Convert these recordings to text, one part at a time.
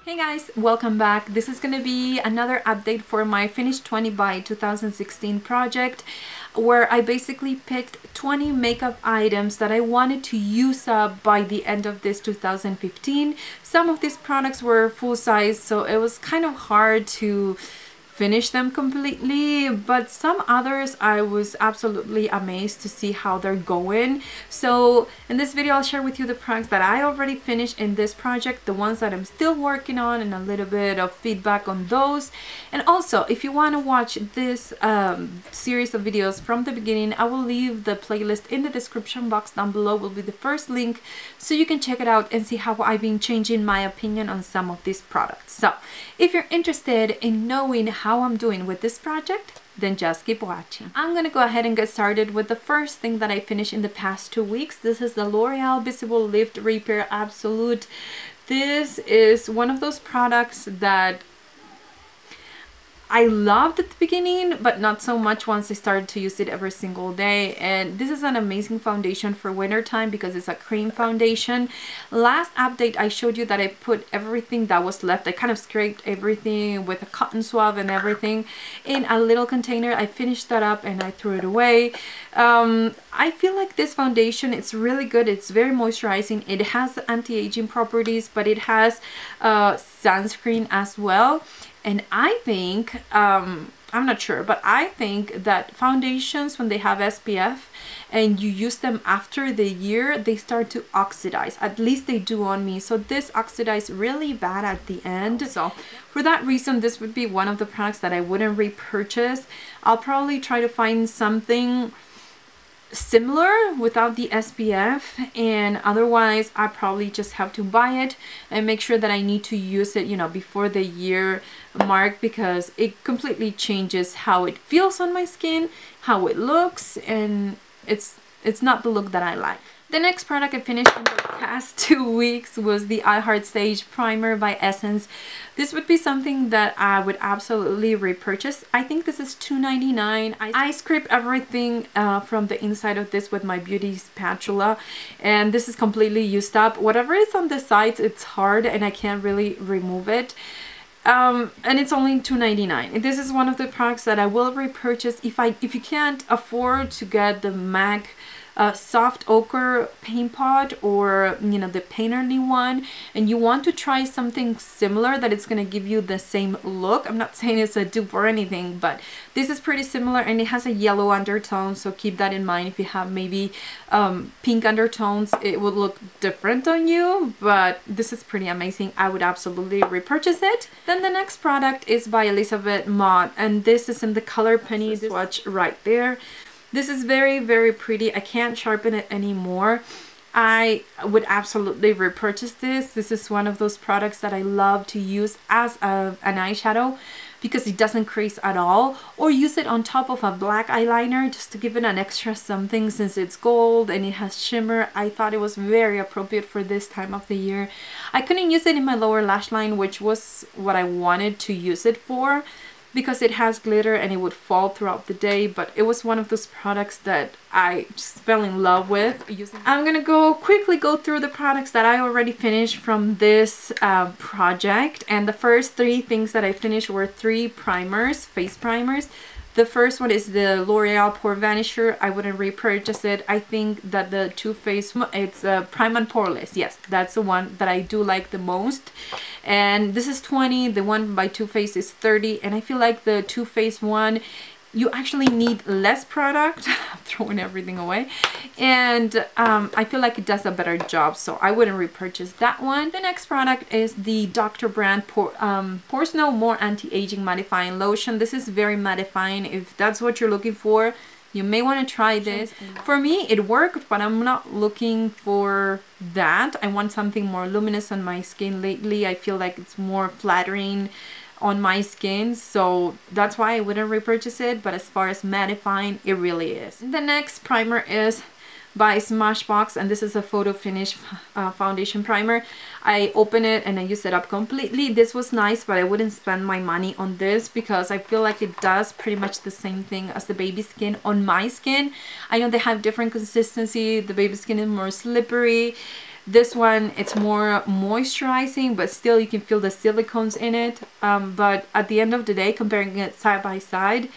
Hey guys, welcome back. This is gonna be another update for my Finish 20 by 2016 project, where I basically picked 20 makeup items that I wanted to use up by the end of this 2015. Some of these products were full size, so it was kind of hard to finish them completely, but some others I was absolutely amazed to see how they're going. So in this video I'll share with you the products that I already finished in this project, the ones that I'm still working on, and a little bit of feedback on those. And also, if you want to watch this series of videos from the beginning, I will leave the playlist in the description box down below. Will be the first link, so you can check it out and see how I've been changing my opinion on some of these products. So if you're interested in knowing how I'm doing with this project, then just keep watching. I'm gonna go ahead and get started with the first thing that I finished in the past 2 weeks. This is the L'Oreal Visible Lift Repair Absolute. This is one of those products that I loved at the beginning, but not so much once I started to use it every single day. And this is an amazing foundation for winter time because it's a cream foundation. Last update I showed you that I put everything that was left. I kind of scraped everything with a cotton swab and everything in a little container. I finished that up and I threw it away. I feel like this foundation, it's really good. It's very moisturizing. It has anti-aging properties, but it has sunscreen as well. And I think, I'm not sure, but I think that foundations, when they have SPF and you use them after the year, they start to oxidize. At least they do on me. So this oxidized really bad at the end. So for that reason, this would be one of the products that I wouldn't repurchase. I'll probably try to find something similar without the SPF, and otherwise I probably just have to buy it and make sure that I need to use it, you know, before the year mark, because it completely changes how it feels on my skin, how it looks, and it's not the look that I like. The next product I finished in the past 2 weeks was the I Heart Stage Primer by Essence. This would be something that I would absolutely repurchase. I think this is $2.99. I scraped everything from the inside of this with my beauty spatula, and this is completely used up. Whatever is on the sides, it's hard and I can't really remove it. And it's only $2.99. This is one of the products that I will repurchase if you can't afford to get the MAC soft ochre paint pot, or you know, the painterly one, and you want to try something similar that it's going to give you the same look. I'm not saying it's a dupe or anything, but this is pretty similar, and it has a yellow undertone, so keep that in mind. If you have maybe pink undertones, it would look different on you, but this is pretty amazing. I would absolutely repurchase it. Then the next product is by Elizabeth Mott, and this is in the color Penny swatch right there. This is very, very pretty. I can't sharpen it anymore. I would absolutely repurchase this. This is one of those products that I love to use as an eyeshadow because it doesn't crease at all, or use it on top of a black eyeliner just to give it an extra something. Since it's gold and it has shimmer, I thought it was very appropriate for this time of the year. I couldn't use it in my lower lash line, which was what I wanted to use it for, because it has glitter and it would fall throughout the day, but it was one of those products that I just fell in love with using. I'm gonna quickly go through the products that I already finished from this project, and the first 3 things that I finished were 3 primers, face primers. The first one is the L'Oreal Pore Vanisher. I wouldn't repurchase it. I think that the Too Faced, it's Prime and Poreless. Yes, that's the one that I do like the most. And this is 20. The one by Too Faced is 30. And I feel like the Too Faced one, you actually need less product. I'm throwing everything away. And I feel like it does a better job, so I wouldn't repurchase that one. The next product is the Dr. Brandt Pores No More Anti-Aging Mattifying Lotion. This is very mattifying. If that's what you're looking for, you may want to try this. For me, it worked, but I'm not looking for that. I want something more luminous on my skin lately. I feel like it's more flattering on my skin, so that's why I wouldn't repurchase it. But as far as mattifying, it really is. The next primer is by Smashbox, and this is a photo finish foundation primer. I open it and I use it up completely. This was nice, but I wouldn't spend my money on this because I feel like it does pretty much the same thing as the baby skin on my skin. I know they have different consistency. The baby skin is more slippery. This one, it's more moisturizing, but still you can feel the silicones in it. But at the end of the day, comparing it side by side,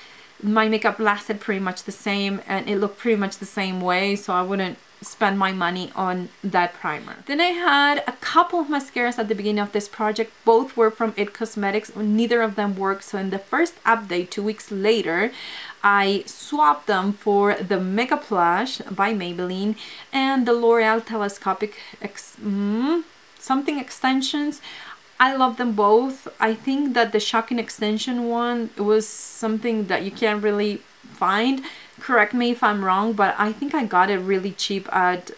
my makeup lasted pretty much the same and it looked pretty much the same way, so I wouldn't spend my money on that primer. Then I had a couple of mascaras at the beginning of this project. Both were from IT Cosmetics. Neither of them worked, so in the first update 2 weeks later, I swapped them for the Mega Plush by Maybelline and the L'Oreal Telescopic something extensions. I love them both. I think that the Shocking Extension one was something that you can't really find. Correct me if I'm wrong, but I think I got it really cheap at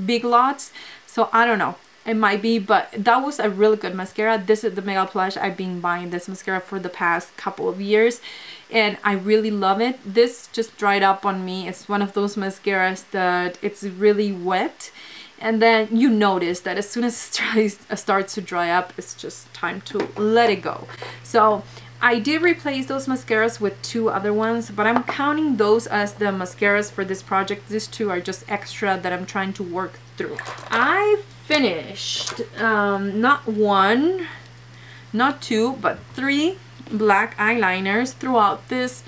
Big Lots, so I don't know, it might be, but that was a really good mascara. This is the Mega Plush. I've been buying this mascara for the past couple of years and I really love it. This just dried up on me. It's one of those mascaras that it's really wet and then you notice that as soon as it starts to dry up, it's just time to let it go. So I did replace those mascaras with 2 other ones, but I'm counting those as the mascaras for this project. These 2 are just extra that I'm trying to work through. I finished not 1, not 2, but 3 black eyeliners throughout this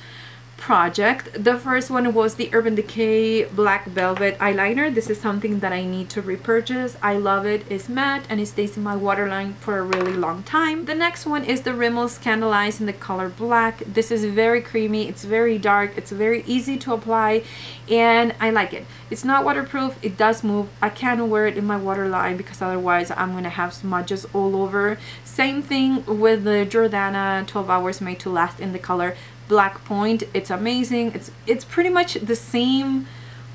project. The first one was the Urban Decay Black Velvet eyeliner. This is something that I need to repurchase. I love it. It's matte and it stays in my waterline for a really long time. The next one is the Rimmel Scandaleyes in the color black. This is very creamy. It's very dark. It's very easy to apply and I like it. It's not waterproof. It does move. I can't wear it in my waterline because otherwise I'm going to have smudges all over. Same thing with the Jordana 12 Hours Made to Last in the color Black Point. It's amazing. It's pretty much the same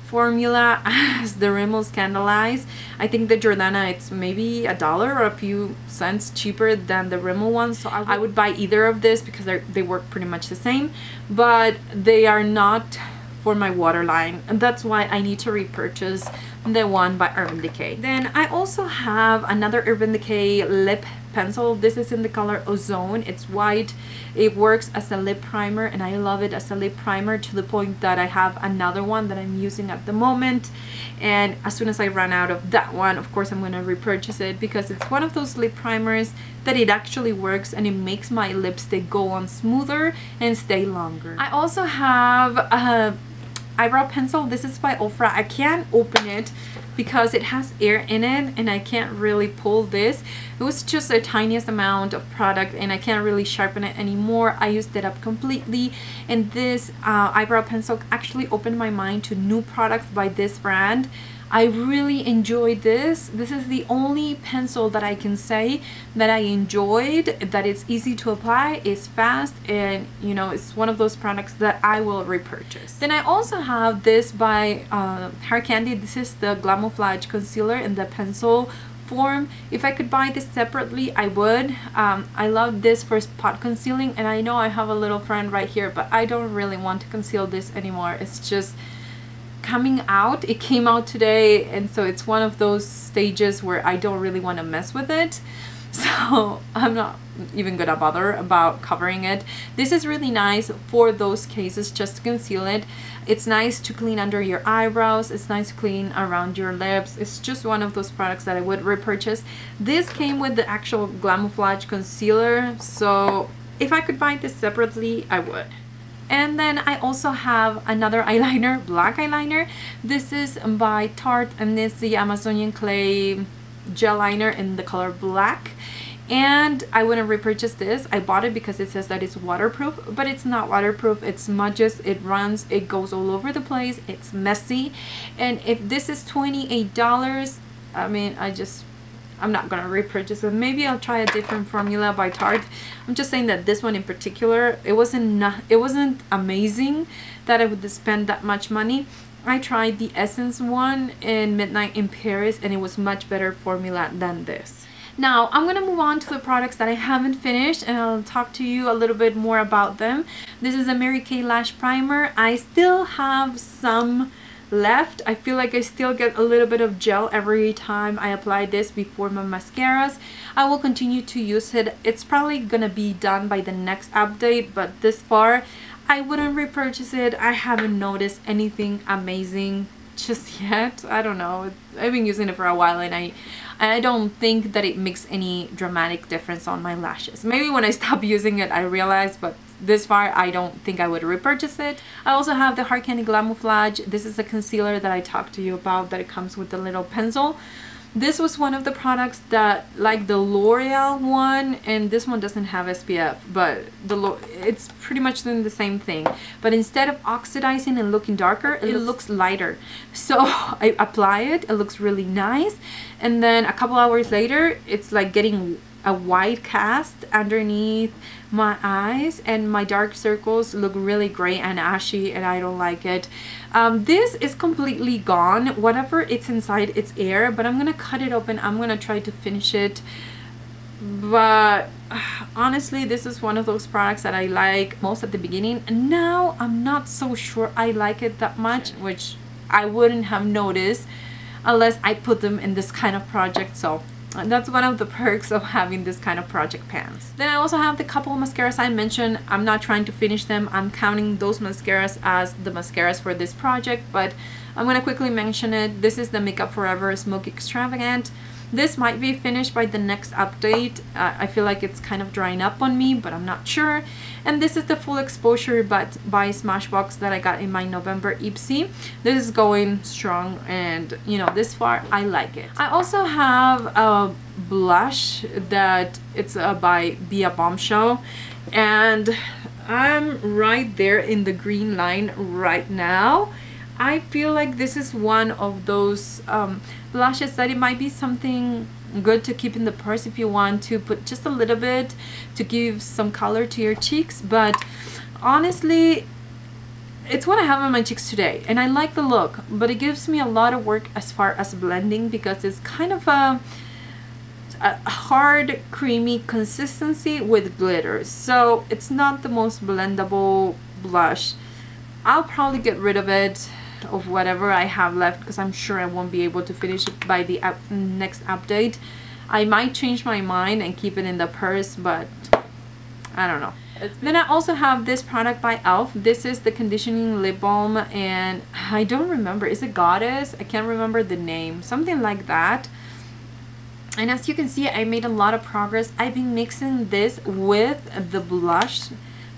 formula as the Rimmel Scandaleyes. I think the Jordana, it's maybe $1 or a few cents cheaper than the Rimmel one, so I would buy either of this because they work pretty much the same, but they are not for my waterline, and that's why I need to repurchase the one by Urban Decay. Then I also have another Urban Decay lip pencil. This is in the color Ozone. It's white. It works as a lip primer and I love it as a lip primer to the point that I have another one that I'm using at the moment, and as soon as I run out of that one, of course I'm going to repurchase it because it's one of those lip primers that it actually works and it makes my lipstick go on smoother and stay longer. I also have a eyebrow pencil. This is by Ofra. I can't open it because it has air in it and I can't really pull this. It was just the tiniest amount of product and I can't really sharpen it anymore. I used it up completely, and this eyebrow pencil actually opened my mind to new products by this brand. I really enjoyed this. This is the only pencil that I can say that I enjoyed, that it's easy to apply, it's fast, and you know, it's one of those products that I will repurchase. Then I also have this by Hair Candy. This is the Glamouflage Concealer in the pencil form. If I could buy this separately, I would. I love this for spot concealing, and I know I have a little friend right here, but I don't really want to conceal this anymore. It's just coming out. It came out today, and so it's one of those stages where I don't really want to mess with it, so I'm not even gonna bother about covering it. This is really nice for those cases, just to conceal it. It's nice to clean under your eyebrows. It's nice to clean around your lips. It's just one of those products that I would repurchase. This came with the actual Glamouflage concealer, so if I could buy this separately, I would. And then I also have another eyeliner, black eyeliner. This is by Tarte, and it's the Amazonian Clay gel liner in the color black. And I wouldn't repurchase this. I bought it because it says that it's waterproof, but it's not waterproof. It smudges, it runs, it goes all over the place, it's messy. And if this is $28, I mean, I'm not gonna repurchase it. Maybe I'll try a different formula by Tarte. I'm just saying that this one in particular, it wasn't amazing that I would spend that much money. I tried the Essence one in Midnight in Paris, and it was much better formula than this. Now I'm gonna move on to the products that I haven't finished, and I'll talk to you a little bit more about them. This is a Mary Kay Lash Primer. I still have some left. I feel like I still get a little bit of gel every time I apply this before my mascaras. I will continue to use it. It's probably gonna be done by the next update, but this far I wouldn't repurchase it. I haven't noticed anything amazing just yet. I don't know. I've been using it for a while, and I don't think that it makes any dramatic difference on my lashes. Maybe when I stop using it I realize, but this far I don't think I would repurchase it. I also have the Hard Candy Glamouflage. This is a concealer that I talked to you about, that it comes with the little pencil. This was one of the products that, like the L'Oreal one, and this one doesn't have SPF, but it's pretty much doing the same thing. But instead of oxidizing and looking darker, it looks lighter. So I apply it, it looks really nice, and then a couple hours later, it's like getting a white cast underneath my eyes, and my dark circles look really gray and ashy, and I don't like it. This is completely gone. Whatever it's inside, it's air, but I'm gonna cut it open. I'm gonna try to finish it, but honestly this is one of those products that I like most at the beginning, and now I'm not so sure I like it that much, which I wouldn't have noticed unless I put them in this kind of project. So that's one of the perks of having this kind of project pans. Then I also have the couple of mascaras I mentioned. I'm not trying to finish them. I'm counting those mascaras as the mascaras for this project, but I'm going to quickly mention it. This is the Makeup Forever Smoky Extravagant. This might be finished by the next update. I feel like it's kind of drying up on me, but I'm not sure. And this is the Full Exposure but by Smashbox that I got in my November Ipsy. This is going strong, and you know, this far I like it. I also have a blush that it's by Be a Bombshell, and I'm right there in the green line right now. I feel like this is one of those blushes that it might be something good to keep in the purse if you want to put just a little bit to give some color to your cheeks. But honestly, it's what I have on my cheeks today, and I like the look, but it gives me a lot of work as far as blending, because it's kind of a hard creamy consistency with glitter, so it's not the most blendable blush. I'll probably get rid of it, of whatever I have left, because I'm sure I won't be able to finish it by the next update. I might change my mind and keep it in the purse, but I don't know. Then I also have this product by e.l.f. This is the conditioning lip balm, and I don't remember, is it Goddess? I can't remember the name, something like that. And as you can see, I made a lot of progress. I've been mixing this with the blush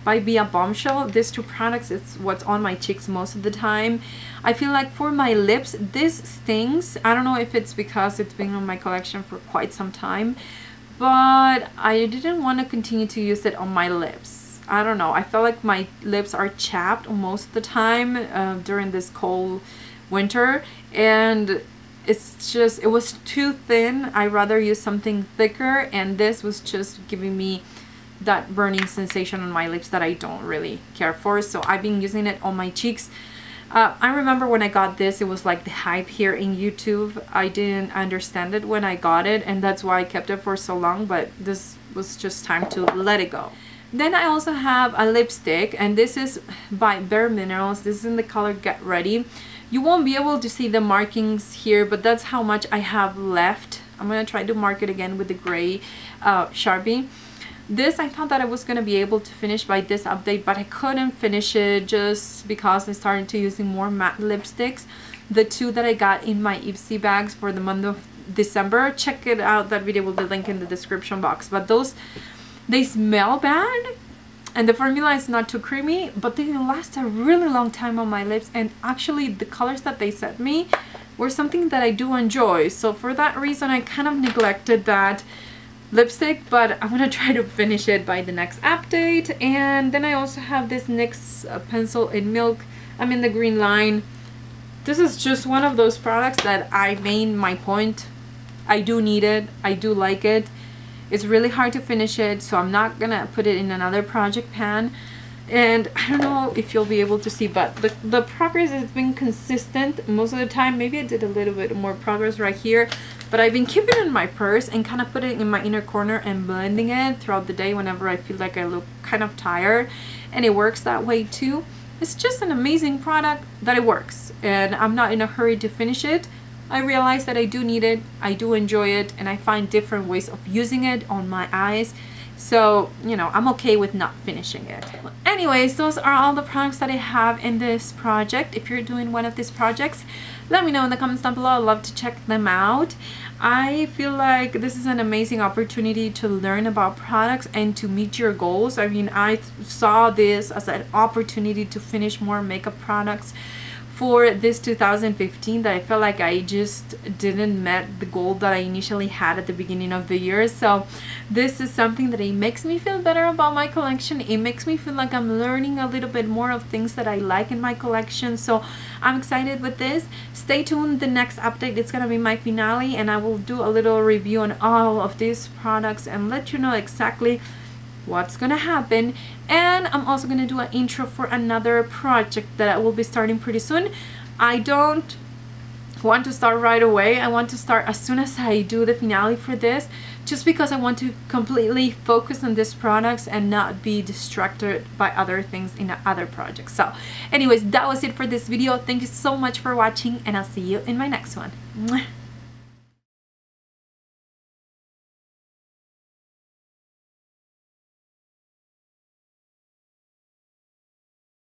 by Be a Bombshell. These two products, it's what's on my cheeks most of the time. I feel like for my lips, this stings. I don't know if it's because it's been on my collection for quite some time, but I didn't want to continue to use it on my lips. I don't know, I felt like my lips are chapped most of the time during this cold winter, and it's just, it was too thin. I'd rather use something thicker, and this was just giving me that burning sensation on my lips that I don't really care for. So I've been using it on my cheeks. I remember when I got this, it was like the hype here in YouTube. I didn't understand it when I got it, and that's why I kept it for so long, but this was just time to let it go. Then I also have a lipstick, and this is by Bare Minerals. This is in the color Get Ready. You won't be able to see the markings here, but that's how much I have left. I'm gonna try to mark it again with the gray Sharpie. This, I thought that I was going to be able to finish by this update, but I couldn't finish it just because I started to using more matte lipsticks. The two that I got in my Ipsy bags for the month of December. Check it out, that video will be linked in the description box. But those, they smell bad, and the formula is not too creamy, but they last a really long time on my lips, and actually the colors that they sent me were something that I do enjoy. So for that reason, I kind of neglected that lipstick, but I'm gonna try to finish it by the next update. And then I also have this NYX pencil in milk. I'm in the green line. This is just one of those products that I made my point. I do need it, I do like it. It's really hard to finish it, so I'm not gonna put it in another project pan. And I don't know if you'll be able to see, but the progress has been consistent most of the time. Maybe I did a little bit more progress right here, but I've been keeping it in my purse and kind of putting it in my inner corner and blending it throughout the day whenever I feel like I look kind of tired, and it works that way too. It's just an amazing product that it works, and I'm not in a hurry to finish it. I realize that I do need it, I do enjoy it, and I find different ways of using it on my eyes. So, you know, I'm okay with not finishing it. Anyways, those are all the products that I have in this project. If you're doing one of these projects, let me know in the comments down below. I'd love to check them out. I feel like this is an amazing opportunity to learn about products and to meet your goals. I mean, I saw this as an opportunity to finish more makeup products for this 2015 that I felt like I just didn't met the goal that I initially had at the beginning of the year. So this is something that it makes me feel better about my collection. It makes me feel like I'm learning a little bit more of things that I like in my collection. So I'm excited with this. Stay tuned. The next update, it's gonna be my finale, and I will do a little review on all of these products and let you know exactly what's gonna happen. And I'm also gonna do an intro for another project that I will be starting pretty soon. I don't want to start right away. I want to start as soon as I do the finale for this, just because I want to completely focus on these products and not be distracted by other things in other projects. So anyways, that was it for this video. Thank you so much for watching, and I'll see you in my next one. Mwah.